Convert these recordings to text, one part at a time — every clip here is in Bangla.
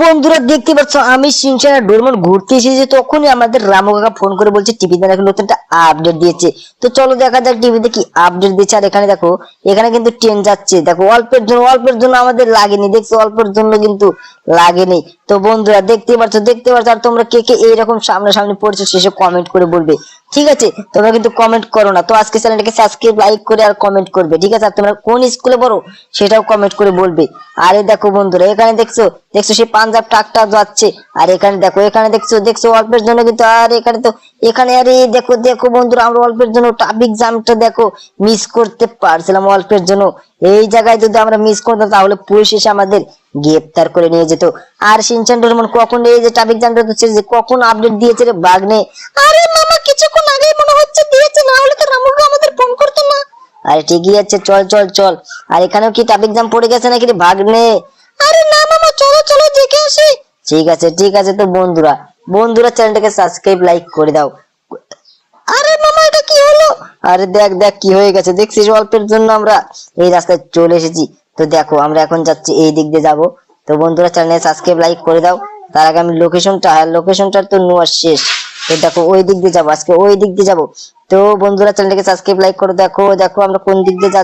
বন্ধুরা দেখতে পাচ্ছ আমি শিনচান আর ডোরেমন ঘুরতে এসেছি, তখনই আমাদের রামু কাকা ফোন করে বলছে টিভিতে নাকি নতুন একটা আপডেট দিয়েছে। তো চলো দেখা যাক টিভিতে কি আপডেট দিয়েছে। আর এখানে দেখো, এখানে কিন্তু ট্রেন যাচ্ছে, দেখো অল্পের জন্য আমাদের লাগেনি, দেখছো অল্পের জন্য কিন্তু লাগেনি। তো বন্ধুরা দেখতে পাচ্ছ আর তোমরা কে কে এইরকম সামনাসামনি পড়ছো সেসব কমেন্ট করে বলবে, ঠিক আছে? তোমরা কিন্তু কমেন্ট করো না, তো আজকে চ্যানেলটাকে সাবস্ক্রাইব লাইক করে আর কমেন্ট করবে, ঠিক আছে? আর তোমরা কোন স্কুলে পড়ো সেটাও কমেন্ট করে বলবে। আরে দেখো বন্ধুরা, এখানে দেখছো সেই পাঞ্জাব ট্রাকটা যাচ্ছে। আর এখানে দেখছো অল্পের জন্য কিন্তু, আর এখানে আরে দেখো বন্ধুরা, আমরা অল্পের জন্য ট্রাফিক জ্যামটা দেখো মিস করতে পারছিলাম অল্পের জন্য। এই জায়গায় যদি আমরা মিস করতাম তাহলে পুলিশ এসে আমাদের গ্রেফতার করে নিয়ে যেত। আর শিনচান ডোরেমন কখন এই যে ট্রাফিক জ্যামটা হচ্ছে যে কখন আপডেট দিয়েছে রে বাগনে? আরে মামা কিছুক্ষণ আগেই মনে হচ্ছে দিয়েছে, না হলে তো রামুকে আমাদের ফোন করতো না। আরে ঠিকই আছে, চল। আর এখানেও কি ট্রাফিক জ্যাম পড়ে গেছে নাকি রে ভাগ্নে? আরে না মামা, চলো দেখে আসি। ঠিক আছে তো বন্ধুরা চ্যানেলটাকে সাবস্ক্রাইব লাইক করে দাও। আরে মামা এটা কি হলো? আরে দেখ কি হয়ে গেছে, দেখছিস অল্পের জন্য আমরা এই রাস্তায় চলে এসেছি। তো দেখো আমরা এখন যাচ্ছি এই দিক দিয়ে যাবো। তো বন্ধুরা চ্যানেলে সাবস্ক্রাইব লাইক করে দাও। তার আগে আমি লোকেশনটা তো নেওয়া শেষ। তো দেখো ওই দিক দিয়ে যাবো, আজকে ওই দিক দিয়ে যাবো। তো বন্ধুরা চ্যানেলটাকে সাবস্ক্রাইব লাইক করে দেখো আমরা কোন দিক দিয়ে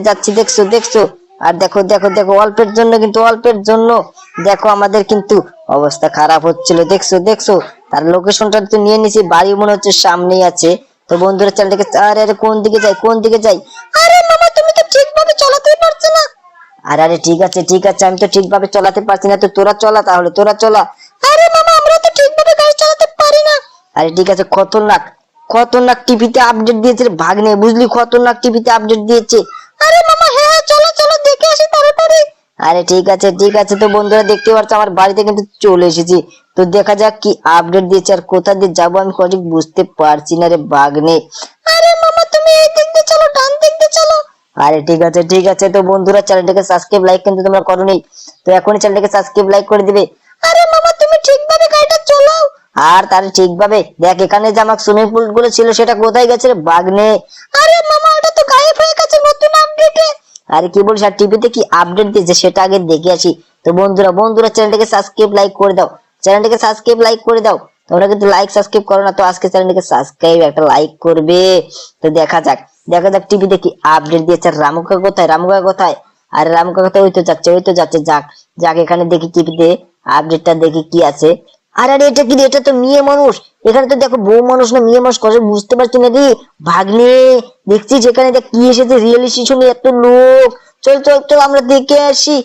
যাচ্ছি, দেখছো। আর দেখো অল্পের জন্য দেখো আমাদের কিন্তু অবস্থা খারাপ হচ্ছিল, দেখছো। তার লোকেশনটা তো নিয়ে নিছি, বাড়ি মনে হচ্ছে সামনেই আছে। তো বন্ধুরা চ্যানেলটাকে, আরে কোন দিকে যাই? আরে মামা তুমি তো ঠিকভাবে চালাতেই পারছো না। আরে ঠিক আছে, আমি তো ঠিকভাবে চালাতে পারছি না, তো তোরা চলা। আরে মামা আমরা তো ঠিকভাবে গাড়ি চালাতে পারি না। আরে ঠিক আছে, খতরনাক টিভিতে আপডেট দিয়েছে রে ভাগ্নে, বুঝলি? খতরনাক টিভিতে আপডেট দিয়েছে। আরে মামা হ্যাঁ চলো দেখে আসি তাড়াতাড়ি। আরে ঠিক আছে। তো বন্ধুরা দেখতে পাচ্ছ আমার বাড়িতে কিন্তু চলে এসেছি। তো দেখা যাক কি আপডেট দিয়েছে, আর কোথা দিয়ে যাবো আমি সঠিক বুঝতে পারছি না রে ভাগ্নে। আরে মামা তুমি এই দিক দিয়ে চলো, ডান দিক দিয়ে চলো। আরে ঠিক আছে। তো বন্ধুরা চ্যানেলটাকে সাবস্ক্রাইব লাইক কিন্তু তোমরা করোনি, তো এখনই চ্যানেলটাকে সাবস্ক্রাইব লাইক করে দিবে। আরে মামা তুমি ঠিকভাবে গাড়িটা চালাও। আর তার ঠিকভাবে দেখ, এখানে যে আমার সুইমিং পুল গুলো ছিল সেটা কোথায় গেছে রে ভাগ্নে? আরে মামা এটা তো গায়েব হয়ে গেছে নতুন আপডেটে। আরে কি বলিস, আর টিভিতে কি আপডেট দিয়েছে সেটা আগে দেখে আসি। তো বন্ধুরা চ্যানেলটাকে সাবস্ক্রাইব লাইক করে দাও। তোমরা কিন্তু লাইক সাবস্ক্রাইব করো না, তো আজকে চ্যানেলটাকে সাবস্ক্রাইব একটা লাইক করবে। তো দেখা যাক টিভিতে কি আপডেট দিয়েছে। রামু কাকা কোথায়? আরে রামু কাকা তো ওই তো যাচ্ছে, যাক এখানে দেখি টিভিতে আপডেটটা দেখি কি আছে। আরে এটা কি রে? এটা তো মেয়ে মানুষ। এখানে তো দেখো বউ মানুষ না মেয়ে মানুষ, কথা বুঝতে পারছি না রে ভাগ্নে। দেখছিস এখানে দেখ কি এসেছে, রিয়েল স্টেশনে এত লোক। চল আমরা দেখে আসি।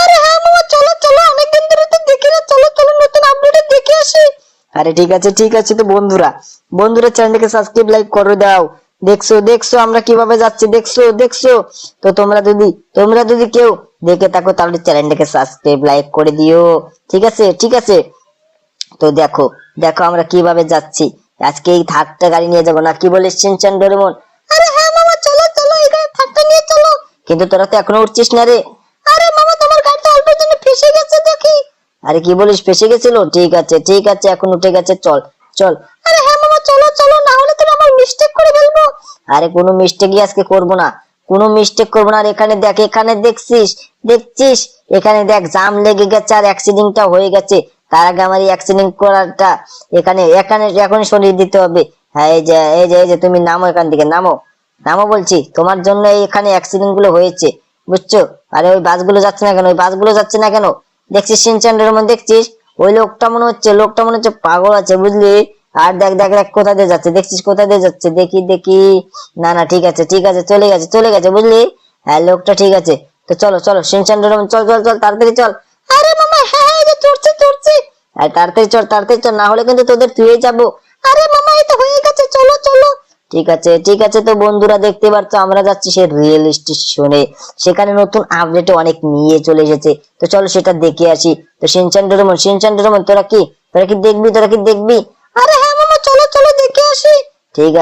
আরে হ্যাঁ মামা চলো, অনেকদিন ধরে তো দেখি না, চলো নতুন আপডেট দেখে আসি। আরে ঠিক আছে। তো বন্ধুরা চ্যানেলটাকে সাবস্ক্রাইব লাইক করে দাও। দেখছো আমরা কিভাবে যাচ্ছি, দেখছো। তো তোমরা যদি কেউ দেখে থাকো তাহলে চ্যানেলটাকে সাবস্ক্রাইব লাইক করে দিও, ঠিক আছে। তো দেখো আমরা কিভাবে যাচ্ছি। আজকে এই থাকটা গাড়ি নিয়ে যাবো না, কি বলিস শিনচান ডোরেমন? আরে হ্যাঁ মামা চলো এই গাড়ি থাকটা নিয়ে চলো। কিন্তু তোরা তো এখনো উঠছিস না রে। আরে মামা তোমার গাড়িটা অল্পের জন্য ফেসে গেছে দেখি। আরে কি বলিস, ফেসে গেছিল? ঠিক আছে এখন উঠে গেছে, চল। আরে হ্যাঁ মামা চলো, না হলে তুমি আমার মিস্টেক করে ফেলবো। আরে কোনো মিস্টেকই আজকে করবো না, আর এখানে দেখছিস এখানে দেখ জাম লেগে গেছে আর অ্যাক্সিডেন্টটা হয়ে গেছে। তার আগে আমার এই অ্যাক্সিডেন্ট করাটা এখানে এখন সরিয়ে দিতে হবে। হ্যাঁ এই যে তুমি নামো, এখান থেকে নামো বলছি, তোমার জন্য এখানে অ্যাক্সিডেন্ট গুলো হয়েছে, বুঝছো? আরে ওই বাসগুলো যাচ্ছে না কেন? দেখছিস শিনচান ডোরেমন, দেখছিস ওই লোকটা মনে হচ্ছে পাগল আছে, বুঝলি? আর দেখ কোথা দিয়ে যাচ্ছে, দেখছিস কোথা দিয়ে যাচ্ছে? দেখি না ঠিক আছে চলে গেছে বুঝলি? হ্যাঁ লোকটা ঠিক আছে। তো চলো শিনচান ডোরেমন, চল তাড়াতাড়ি চল। আরে মামা হ্যাঁ এই যে চড়ছি। আর তাড়াতাড়ি চল, না হলে কিন্তু তোদের তুই যাবো। আরে মামা এই তো হয়ে গেছে, চলো। ঠিক আছে। তো বন্ধুরা দেখতে পাচ্ছ আমরা যাচ্ছি সে রেল স্টেশনে, সেখানে নতুন আপডেট অনেক নিয়ে চলে এসেছে। তো চলো সেটা দেখে আসি। তো শিনচান ডোরেমন তোরা কি দেখবি? আরে হ্যাঁ মামা চলো দেখে আসি। ঠিক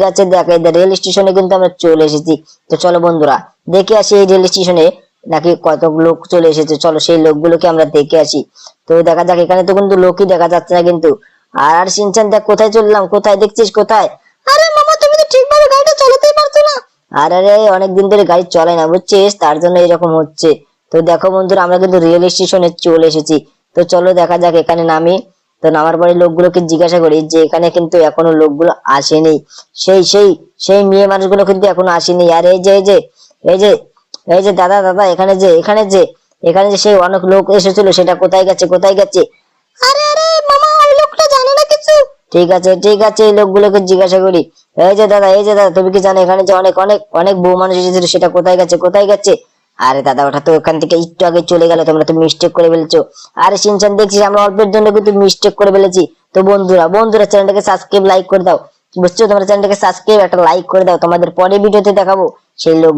আছে দেখ এই রেল স্টেশনে কিন্তু আমরা চলে এসেছি। তো চলো বন্ধুরা দেখে আসি এই রেল স্টেশনে নাকি কত লোক চলে এসেছে। চলো সেই লোকগুলোকে আমরা দেখে আসি। তো দেখা যাক, এখানে তো কিন্তু লোকই দেখা যাচ্ছে না কিন্তু। আর শিনচান দেখ কোথায় চললাম, কোথায় দেখছিস কোথায়? আরে মামা তুমি তো ঠিকভাবে গাড়িটা চালাতেই পারছো না। আরে অনেকদিন ধরে গাড়ি চলে না বুঝছিস, তার জন্য এরকম হচ্ছে। তো দেখো বন্ধুরা আমরা কিন্তু রেল স্টেশনে চলে এসেছি। তো চলো দেখা যাক এখানে নামি। তো নামার পরে লোকগুলোকে জিজ্ঞাসা করি যে এখানে কিন্তু এখনো লোকগুলো আসেনি। সেই সেই সেই মেয়ে মানুষগুলো কিন্তু এখনো আসেনি। আর এই যে দাদা দাদা এখানে যে সেই অনেক লোক এসেছিল, সেটা কোথায় গেছে কোথায় গেছে? আরে আরে মামা, ওই লোকটা জানে না কিছু। ঠিক আছে ঠিক আছে, এই লোকগুলোকে জিজ্ঞাসা করি। এই যে দাদা তুমি কি জানো এখানে যে অনেক অনেক অনেক বউ মানুষ এসেছিল, সেটা কোথায় গেছে কোথায় গেছে? আরে দাদা ওটা তো ওখান থেকে একটু আগে চলে গেল, তোমরা তো মিস্টেক করে ফেলেছো। আরে শিনচান দেখছিস আমরা অল্পের জন্য কিন্তু মিস্টেক করে ফেলেছি। তো বন্ধুরা চ্যানেলটাকে সাবস্ক্রাইব লাইক করে দাও। বুঝছো, তোমরা চ্যানেলটাকে সাবস্ক্রাইব একটা লাইক করে দাও, তোমাদের পরে ভিডিওতে দেখাবো সেই লোক